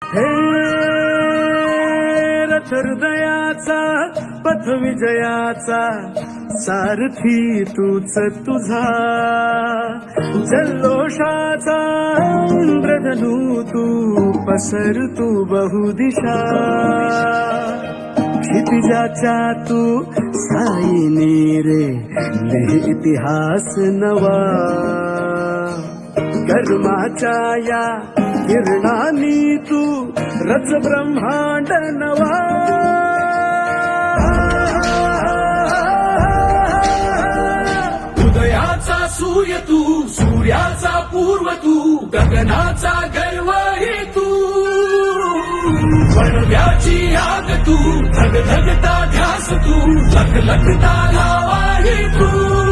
हे रथ हृदयाचा पथ विजयाचा सारथी तूच तुझा, जल्लोषाचा इंद्रधनू तू पसर तू बहुदिशा, क्षितिजाच्या तू साईनी रे लिह इतिहास नवा, कर्माच्या या किरणानी तू रच ब्रह्मांड नवा. उदयाचा सूर्य तू, सूर्याचा पूर्व तू, गगनाचा गर्व हे तू, वणव्याची आग तू, धगधगता ध्यास तू, लखलखता लावा हे तू.